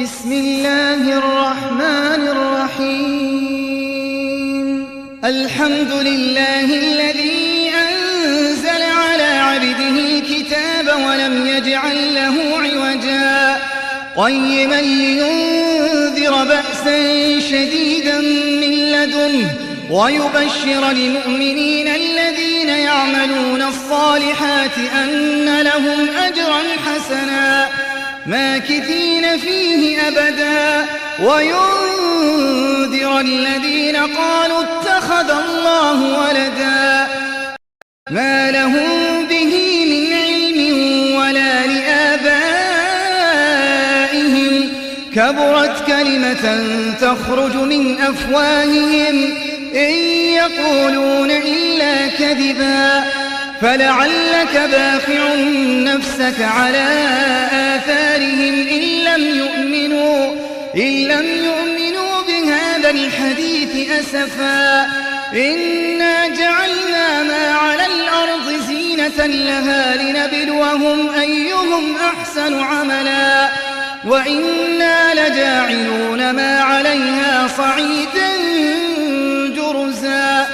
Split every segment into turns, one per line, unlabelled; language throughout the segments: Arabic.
بسم الله الرحمن الرحيم الحمد لله الذي أنزل على عبده الكتاب ولم يجعل له عوجا قيما لينذر بأسا شديدا من لدنه ويبشر المؤمنين الذين يعملون الصالحات أن لهم أجرا حسنا ماكثين فيه أبدا وينذر الذين قالوا اتخذ الله ولدا ما لهم به من علم ولا لآبائهم كبرت كلمة تخرج من أفواههم إن يقولون إلا كذبا فلعلك باخع نفسك على آثارهم إن لم يؤمنوا بهذا الحديث أسفا إنا جعلنا ما على الأرض زينة لها لنبلوهم أيهم أحسن عملا وإنا لجاعلون ما عليها صعيدا جرزا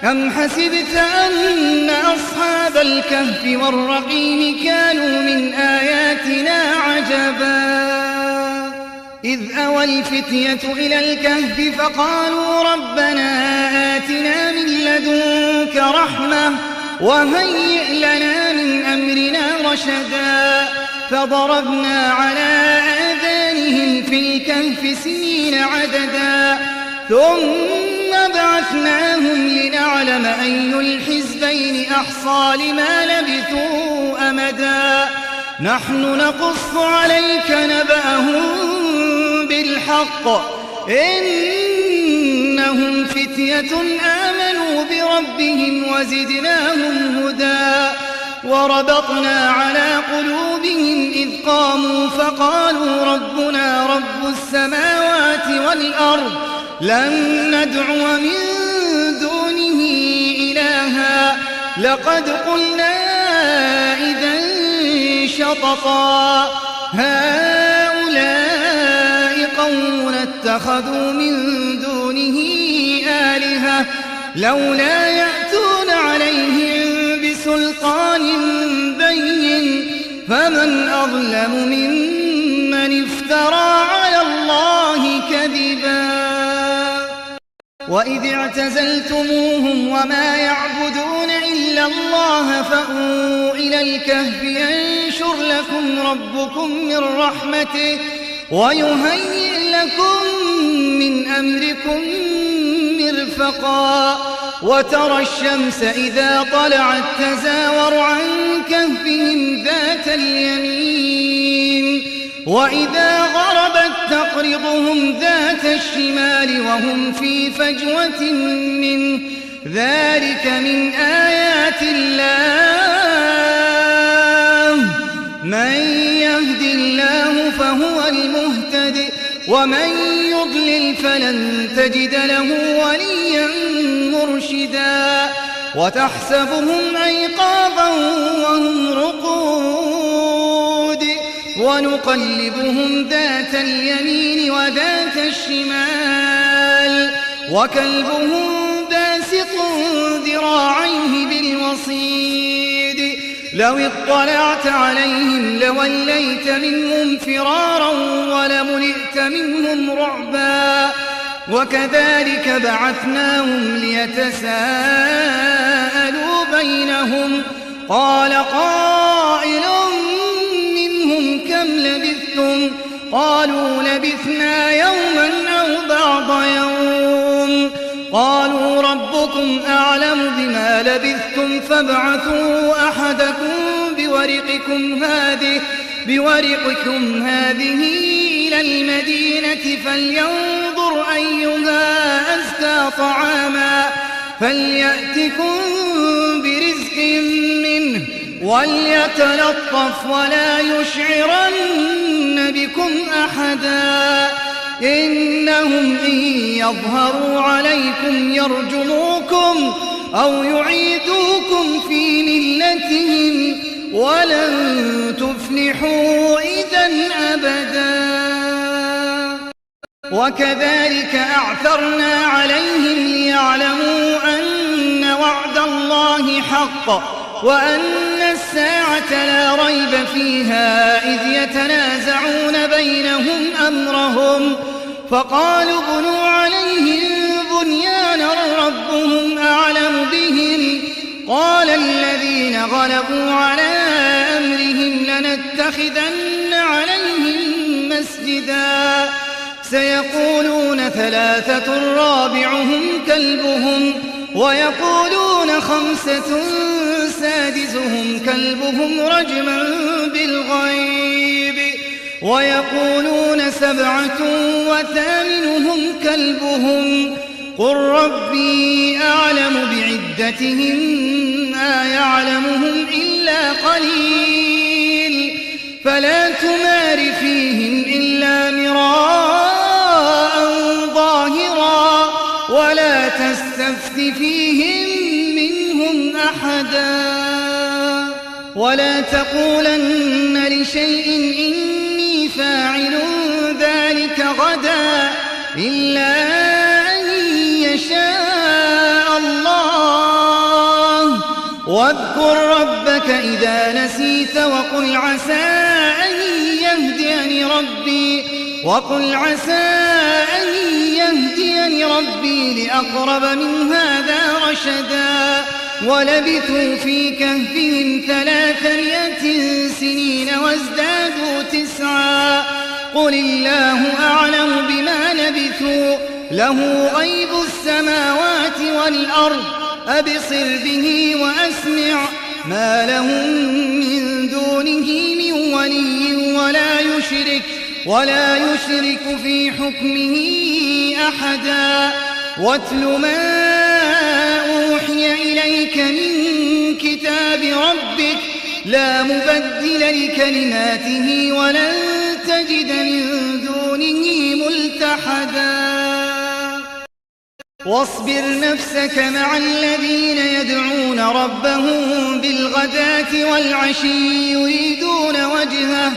أم حسبت أن أصحاب الكهف والرقيم كانوا من آياتنا عجبا إذ أوى الفتية إلى الكهف فقالوا ربنا آتنا من لدنك رحمة وهيئ لنا من أمرنا رشدا فضربنا على آذانهم في الكهف سنين عددا ثم بعثناهم لنعلم أي الحزبين أحصى لما لبثوا أمدا نحن نقص عليك نبأهم بالحق إنهم فتية آمنوا بربهم وزدناهم هدى وربطنا على قلوبهم إذ قاموا فقالوا ربنا رب السماوات والأرض لن ندعو من دونه إلها لقد قلنا إذا شططا هؤلاء قوم اتخذوا من دونه آلهة لولا يأتون عليهم بسلطان بين فمن أظلم ممن افترى على الله كذبا وإذ اعتزلتموهم وما يعبدون إلا الله فأووا إلى الكهف ينشر لكم ربكم من رحمته ويهيئ لكم من أمركم مرفقا وترى الشمس إذا طلعت تزاور عن كهفهم ذات اليمين وإذا غربت تقرضهم ذات الشمال وهم في فجوة منه ذلك من آيات الله من يهد الله فهو المهتد ومن يضلل فلن تجد له وليا مرشدا وتحسبهم أيقاظا وهم رقود ونقلبهم ذات اليمين وذات الشمال وكلبهم باسط ذراعيه بالوصيد لو اطلعت عليهم لوليت منهم فرارا ولملئت منهم رعبا وكذلك بعثناهم ليتساءلوا بينهم قال قائل منهم كم لبثتم قالوا لبثنا يوما أو بعض يوم قالوا ربكم أعلم بما لبثتم فابعثوا أحدكم بورقكم هذه إلى المدينة فلينظر أيها أزكى طعاما فليأتكم برزق منه وليتلطف ولا يشعرن بكم أحدا إنهم إن يظهروا عليكم يرجموكم أو يعيدوكم في ملتهم ولن تفلحوا إذا أبدا. وكذلك أعثرنا عليهم ليعلموا أن وعد الله حق وأن الساعة لا ريب فيها إذ يتنازعون بينهم أمرهم فقالوا ابنوا عليهم بنيانا ربهم أعلم بهم قال الذين غلبوا على أمرهم لنتخذن عليهم مسجدا سيقولون ثلاثة رابعهم كلبهم ويقولون خمسة سادسهم كلبهم رجما بالغيب ويقولون سبعة وثامنهم كلبهم قل ربي أعلم بعدتهم ما يعلمهم إلا قليل فلا تمار فيهم إلا مراء ظاهرا ولا تستفت فيهم منهم أحدا ولا تقولن لشيء إني فاعل ذلك غدا إلا أن يشاء الله واذكر ربك إذا نسيت وقل عسى أن يهديني ربي لأقرب من هذا رشدا ولبثوا في كهفهم 300 سنين وازدادوا 9 قل الله أعلم بما لبثوا له غيب السماوات والأرض أبصر به وأسمع ما لهم من دونه من ولي ولا يشرك في حكمه أحدا واتل ما أوحي إليك من كتاب ربك لا مبدل لكلماته ولن تجد من دونه ملتحدا واصبر نفسك مع الذين يدعون ربهم بالغداة والعشي يريدون وجهه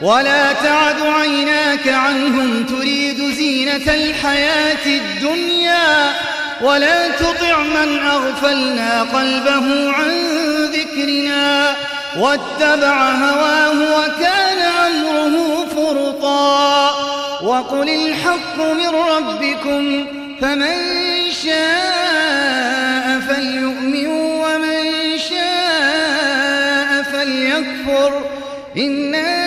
ولا تعد عيناك عنهم تريد زينة الحياة الدنيا ولا تطع من أغفلنا قلبه عن ذكرنا واتبع هواه وكان أمره فرطا وقل الحق من ربكم فمن شاء فليؤمن ومن شاء فليكفر إنا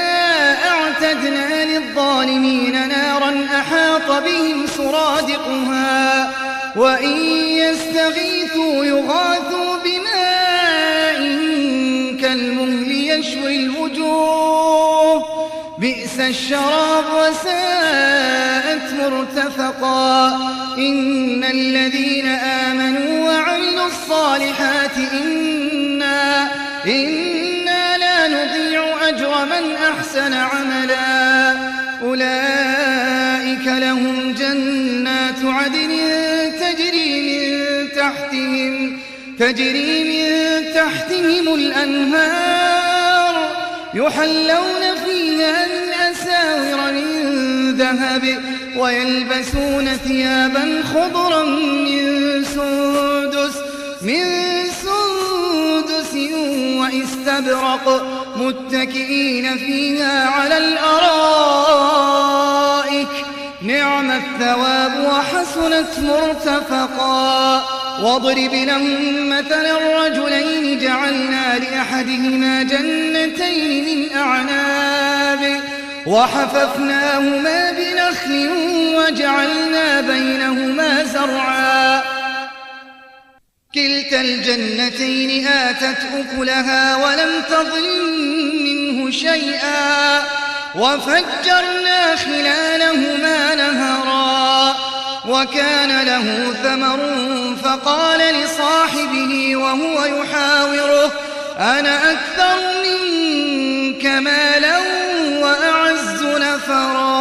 أعتدنا للظالمين نارا أحاط بهم سرادقها وإن يستغيثوا يغاثوا بماء كالمهل يشوي الوجوه بئس الشراب وساءت مرتفقا إن الذين آمنوا وعملوا الصالحات إنا لا نضيع أجر من أحسن عملا أولئك لهم جنات عدن تجري من تحتهم الأنهار يحلون فيها من أساور من ذهب ويلبسون ثيابا خضرا من سندس واستبرق متكئين فيها على الأرائك نعم الثواب وحسنت مرتفقا واضرب لهم مثلا الرجلين جعلنا لأحدهما جنتين من أعناب وحففناهما بنخل وجعلنا بينهما زرعا كلتا الجنتين آتت أكلها ولم تظلم منه شيئا وفجرنا خلالهما نهرا وكان له ثمر فقال لصاحبه وهو يحاوره أنا أكثر منك مالا وأعز نفرا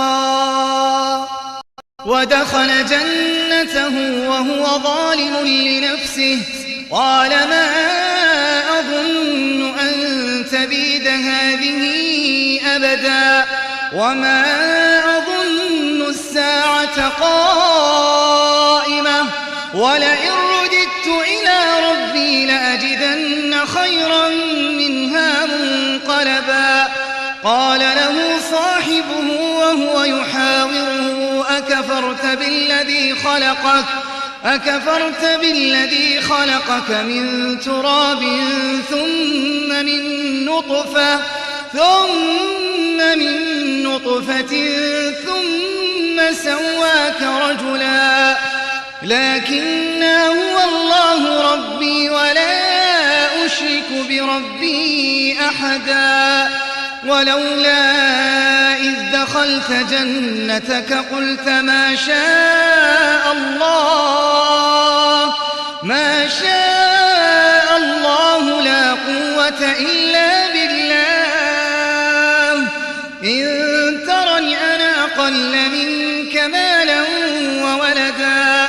ودخل جنته وهو ظالم لنفسه قال ما أظن أن تبيد هذه أبدا وما أظن الساعة الساعة قائمة ولئن رددت إلى ربي لأجدن خيرا منها منقلبا قال له صاحبه وهو يحاوره أكفرت بالذي خلقك من تراب ثم من نطفة ثم سواك رجلا لكن هو الله ربي ولا أشرك بربي أحدا ولولا إذ دخلت جنتك قلت ما شاء الله لا قوة إلا بالله إن ترني أنا أقل منك مالا وولدا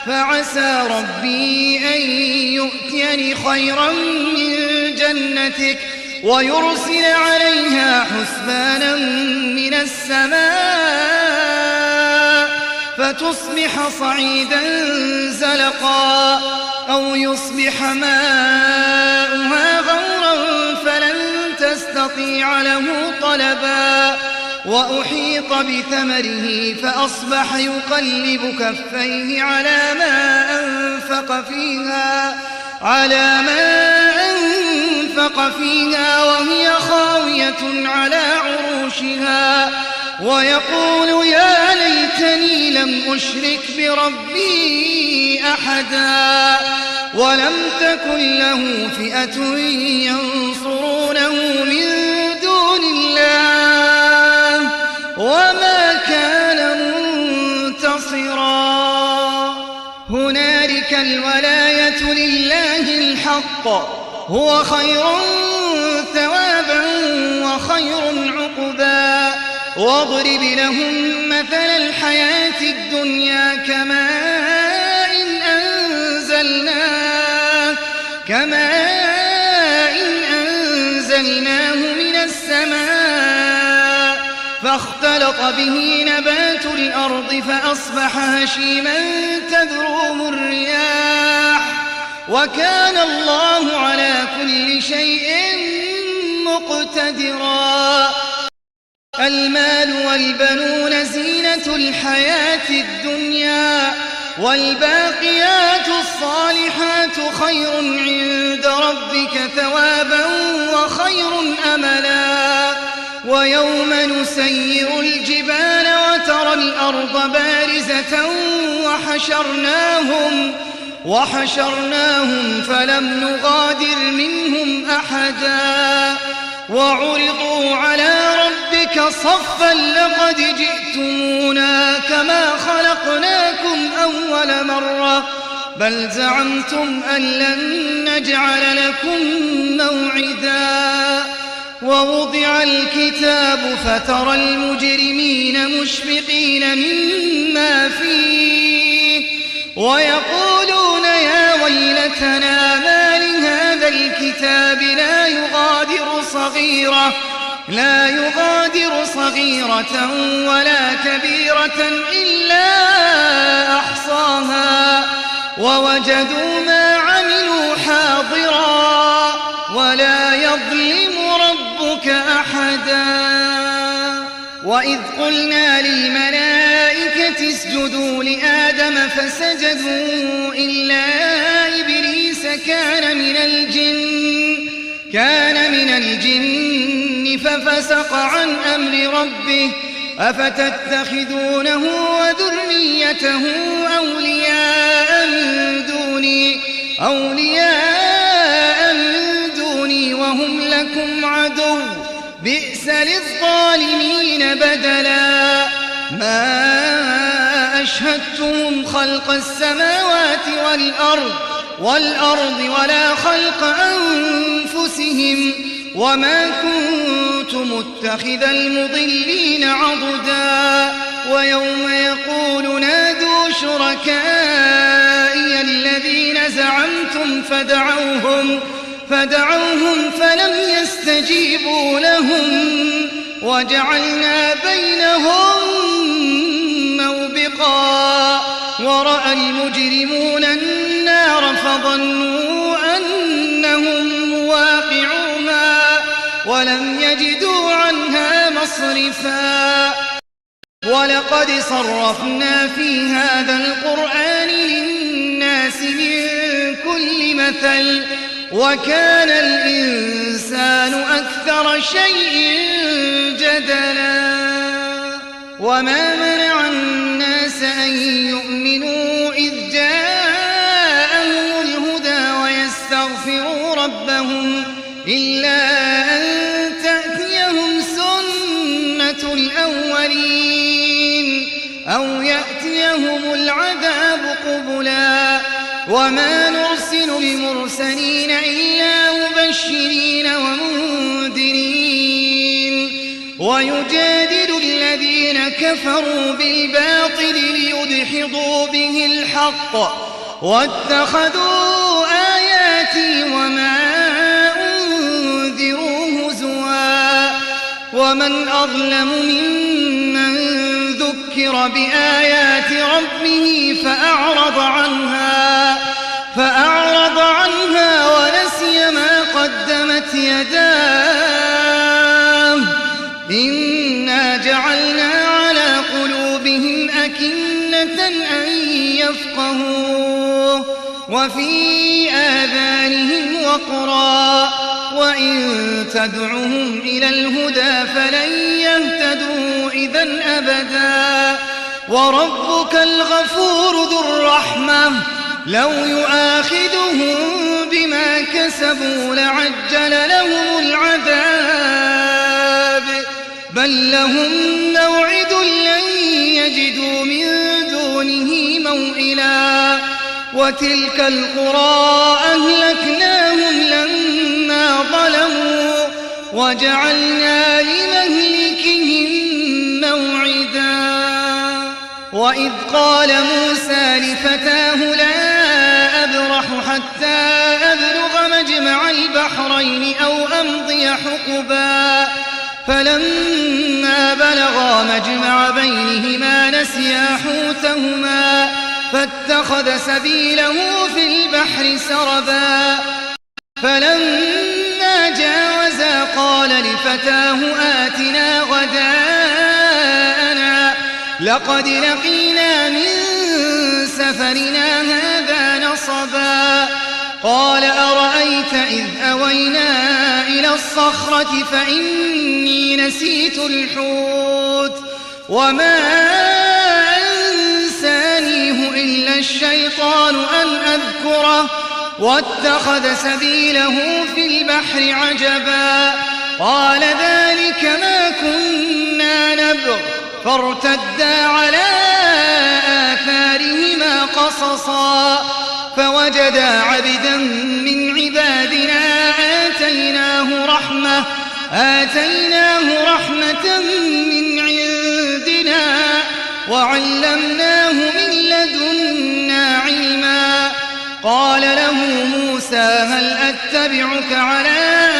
فعسى ربي أن يؤتيني خيرا من جنتك ويرسل عليها حسبانا من السماء فتصبح صعيدا زلقا أو يصبح ماؤها غورا فلن تستطيع له طلبا وأحيط بثمره فأصبح يقلب كفيه على ما أنفق فيها وهي خاوية على عروشها ويقول يا ليتني لم أشرك بربي أحدا ولم تكن له فئة ينصرونه من دون الله وما كان منتصرا هنالك الولاية لله الحق هو خير ثوابا وخير عقبا واضرب لهم مثل الحياة الدنيا كماء أنزلناه من السماء فاختلط به نبات الأرض فأصبح هشيما تذروه الرياح وكان الله على كل شيء مقتدرا المال والبنون زينة الحياة الدنيا والباقيات الصالحات خير عند ربك ثوابا وخير أملا ويوم نسير الجبال وترى الأرض بارزة وحشرناهم فلم نغادر منهم أحدا وعرضوا على ربك صفا لقد جئتمونا كما خلقناكم أول مرة بل زعمتم أن لن نجعل لكم موعدا ووضع الكتاب فترى المجرمين مشفقين مما فيه ويقولون يا ويلتنا ما لهذا الكتاب لا يغادر صغيرة ولا كبيرة إلا أحصاها ووجدوا ما عملوا حاضرا ولا يظلم ربك أحدا وإذ قلنا للملائكة اسجدوا لآدم فسجدوا إلا إبليس كان من الجن ففسق عن أمر ربه أفتتخذونه وذريته أولياء من دوني وهم لكم عدو بئس للظالمين بدلا ما أشهدتهم خلق السماوات والأرض ولا خلق أنفسهم وما كنت متخذ المضلين عضدا ويوم يقول نادوا شركائي الذين زعمتم فدعوهم فلم يستجيبوا لهم وجعلنا بينهم موبقا ورأى المجرمون النار فظنوا أنهم واقعوها ولم يجدوا عنها مصرفا ولقد صرفنا في هذا القرآن للناس من كل مثل وكان الإنسان أكثر شيء جدلا وما منع الناس أن يؤمنوا إذ جاءهم الهدى ويستغفروا ربهم إلا أن تأتيهم سنة الأولين أو يأتيهم العذاب قبلا وما نرسل المرسلين إلا مبشرين ومنذرين ويجادل الذين كفروا بالباطل ليدحضوا به الحق واتخذوا آياتي وما أنذروا هزوا ومن أظلم ممن ذكر بآيات ربه فأعرض عنها ونسي ما قدمت يداه إنا جعلنا على قلوبهم أكنة أن يفقهوه وفي آذانهم وقرا وإن تدعهم إلى الهدى فلن يهتدوا إذن أبدا وربك الغفور ذو الرحمة لو يؤاخذهم بما كسبوا لعجل لهم العذاب بل لهم موعد لن يجدوا من دونه موئلا وتلك القرى أهلكناهم لما ظلموا وجعلنا لمهلكهم موعدا وإذ قال موسى لفتاه لا أبرح حتى أبلغ مجمع البحرين أو أمضي حقبا فلما بلغا مجمع بينهما نسيا حوتهما فاتخذ سبيله في البحر سربا فلما جاوزا قال لفتاه آتنا غداءنا لقد لقينا من سفرنا هذا نصبا قال أرأيت إذ أوينا إلى الصخرة فإني نسيت الحوت وما أنسانيه إلا الشيطان أن أذكره واتخذ سبيله في البحر عجبا قال ذلك ما كنا نبغ فارتدا على آثارهما قصصا فوجدا عبدا من عبادنا آتيناه رحمة من عندنا وعلمناه من لدنا علما قال له موسى هل أتبعك على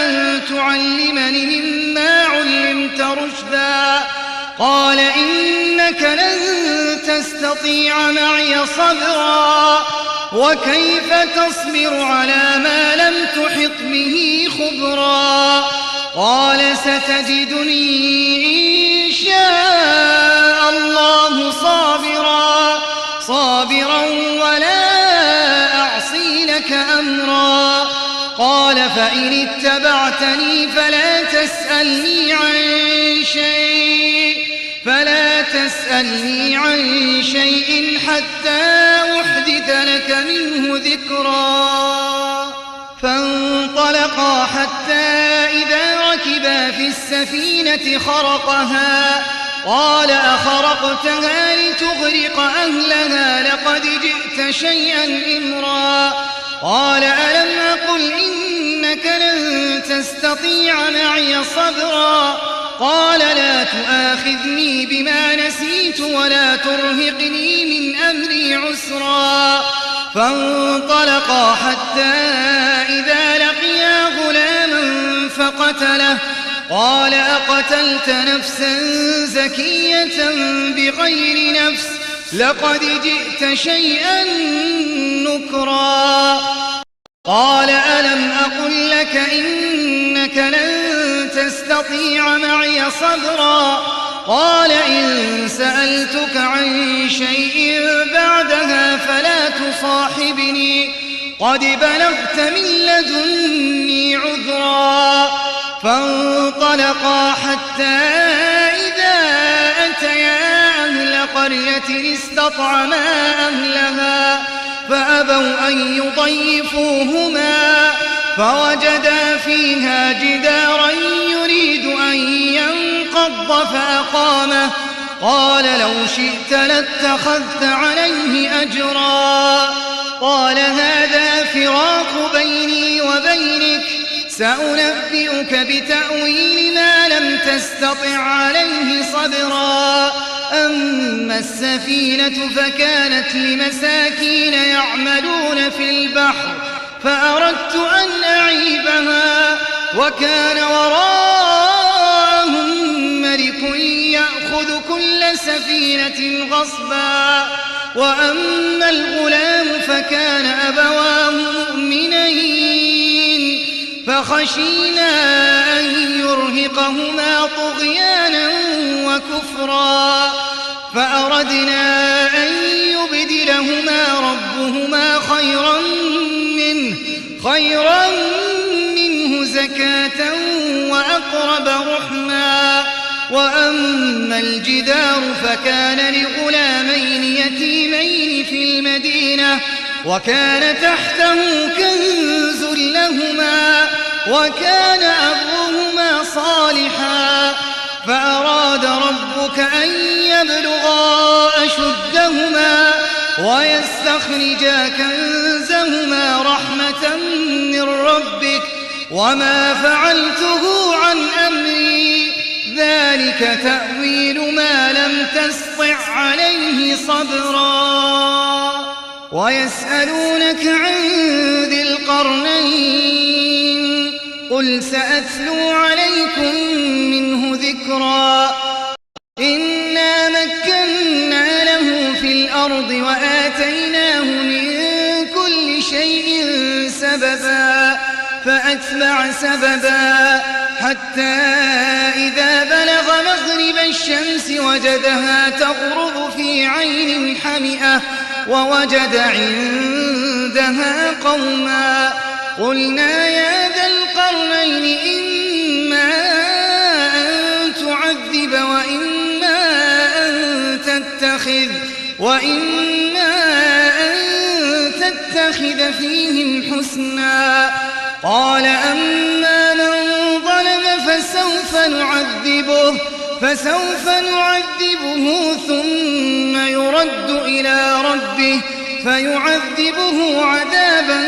أن تعلمني مما علمت رشدا قال إنك لن تستطيع معي صبرا وكيف تصبر على ما لم تحط به خبرا قال ستجدني إن شاء الله صابرا ولا أعصي لك أمرا قال فإن اتبعتني فلا تسألني عن شيء حتى أحدث لك منه ذكرا فانطلقا حتى إذا ركبا في السفينة خرقها قال أخرقتها لتغرق أهلها لقد جئت شيئا إمرا قال ألم أقل إنك لن تستطيع معي صبرا قال لا تؤاخذني بما نسيت ولا ترهقني من أمري عسرا فانطلقا حتى إذا لقيا غلاما فقتله قال أقتلت نفسا زكية بغير نفس لقد جئت شيئا نكرا قال ألم أقل لك إنك لن تستطيع معي صبرا قال إن سألتك عن شيء بعدها فلا تصاحبني قد بلغت من لدني عذرا فانطلقا حتى إذا أتيا أهل قرية استطعما أهلها فأبوا أن يضيفوهما فوجدا فيها جدارا يريد أن ينقض فأقامه قال لو شئت لاتخذت عليه أجرا قال هذا فراق بيني وبينك سأنبئك بتأويل ما لم تستطع عليه صبرا أما السفينة فكانت لمساكين يعملون في البحر فأردت أن أعيبها وكان وراءهم ملك يأخذ كل سفينة غصبا وأما الغلام فكان أبواه مؤمنين فخشينا أن يرهقهما طغيانا وكفرا فأردنا أن يبدلهما ربهما خيرا منه زكاة وأقرب رحما وأما الجدار فكان لغلامين يتيمين في المدينة وكان تحته كنز لهما وكان أبوهما صالحا فأراد ربك أن يبلغا أشدهما ويستخرجا كنزهما رحمة من ربك وما فعلته عن أمري ذلك تأويل ما لم تسطع عليه صبرا ويسألونك عن ذي القرنين قل سأتلو عليكم منه ذكرا إنا مكنا له في الأرض وآتيناه من كل شيء سببا فأتبع سببا حتى إذا بلغ مغرب الشمس وجدها تغرب في عين حمئة ووجد عندها قوما قلنا يا ذا القرنين إما أن تعذب وإما أن تتخذ فيهم حسنا قال أما من ظلم فسوف نعذبه ثم يرد إلى ربه فيعذبه عذابا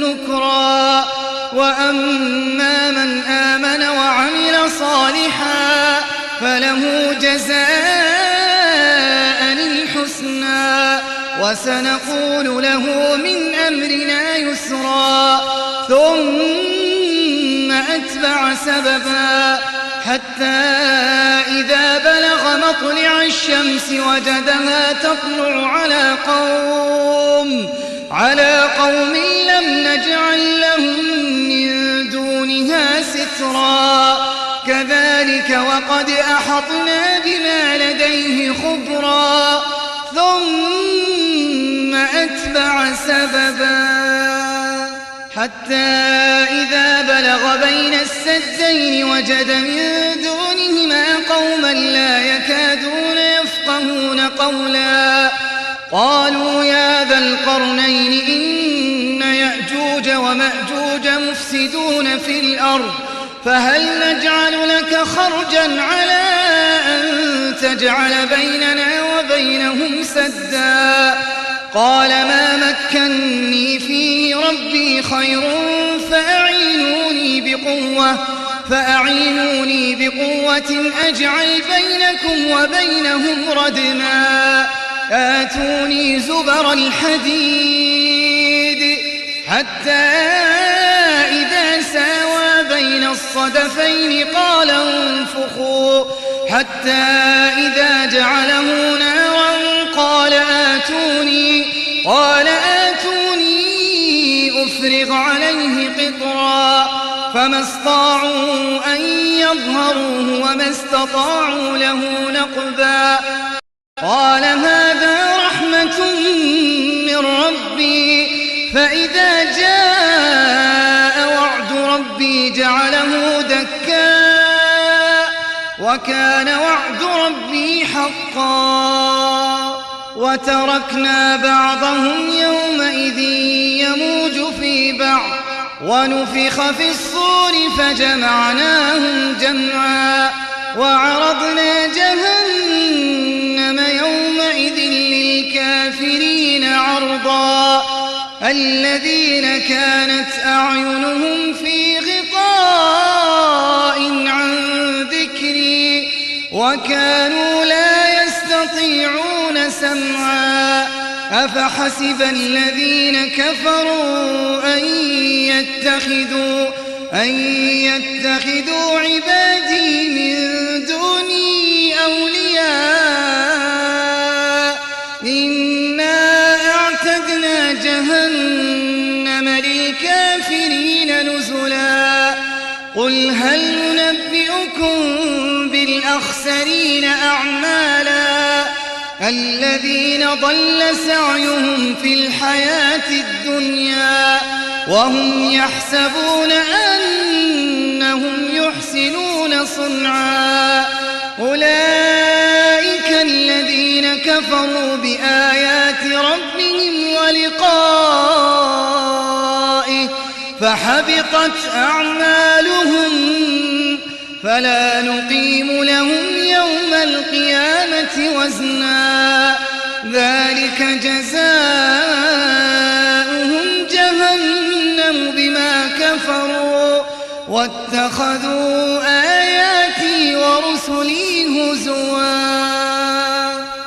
نكرا وأما من آمن وعمل صالحا فله جزاء الحسنى وسنقول له من أمرنا يسرا ثم أتبع سببا حتى إذا بلغ مطلع الشمس وجدها تطلع على قوم لم نجعل لهم من دونها سترا كذلك وقد أحطنا بما لديه خبرا ثم أتبع سببا حتى إذا بلغ بين السدين وجد من دونهما قوما لا يكادون يفقهون قولا قالوا يا ذا القرنين إن يأجوج ومأجوج مفسدون في الأرض فهل نجعل لك خرجا على أن تجعل بيننا وبينهم سدا قال ما مكني فيه ربي خير فأعينوني بقوة أجعل بينكم وبينهم ردما آتوني زبر الحديد حتى إذا ساوى بين الصدفين قال انفخوا حتى إذا جعله نارا قال قال آتوني أفرغ عليه قطرا فما استطاعوا أن يظهروه وما استطاعوا له نقبا قال هذا رحمة من ربي فإذا جاء وعد ربي جعله دكا وكان وعد ربي حقا وتركنا بعضهم يومئذ يموج في بعض ونفخ في الصور فجمعناهم جمعا وعرضنا جهنم يومئذ للكافرين عرضا الذين كانت أعينهم في غطاء عن ذكري وكانوا لا يستطيعون سمعا أفحسب الذين كفروا أن يتخذوا عبادي من دوني أولياء إنا أعتدنا جهنم للكافرين نزلا قل هل ننبئكم بالأخسرين أعمالا الذين ضل سعيهم في الحياة الدنيا وهم يحسبون أنهم يحسنون صنعا أولئك الذين كفروا بآيات ربهم ولقائه فحبطت أعمالهم فلا نقيم لهم يوم القيامة وزنا ذلك جزاؤهم جهنم بما كفروا واتخذوا آياتي ورسلي هزوا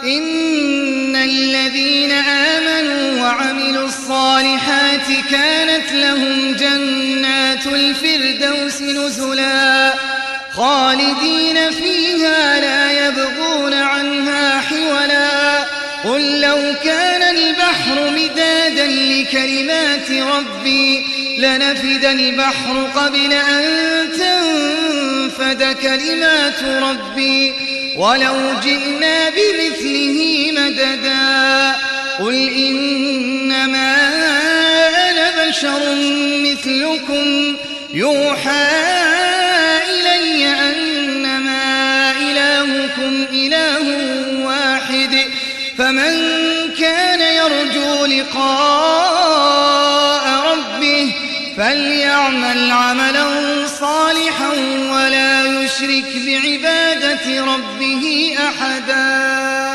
إن الذين آمنوا وعملوا الصالحات كانت لهم جنات الفردوس نزلا خالدين فيها لا يبغون عنها حولا قل لو كان البحر مدادا لكلمات ربي لنفد البحر قبل أن تنفد كلمات ربي ولو جئنا بمثله مددا قل إنما أنا بشر مثلكم يوحى إلي أنما إلهكم إله واحد فمن كان يرجو لقاء ربه فليعمل عملا صالحا ولا يشرك بعبادة ربه أحدا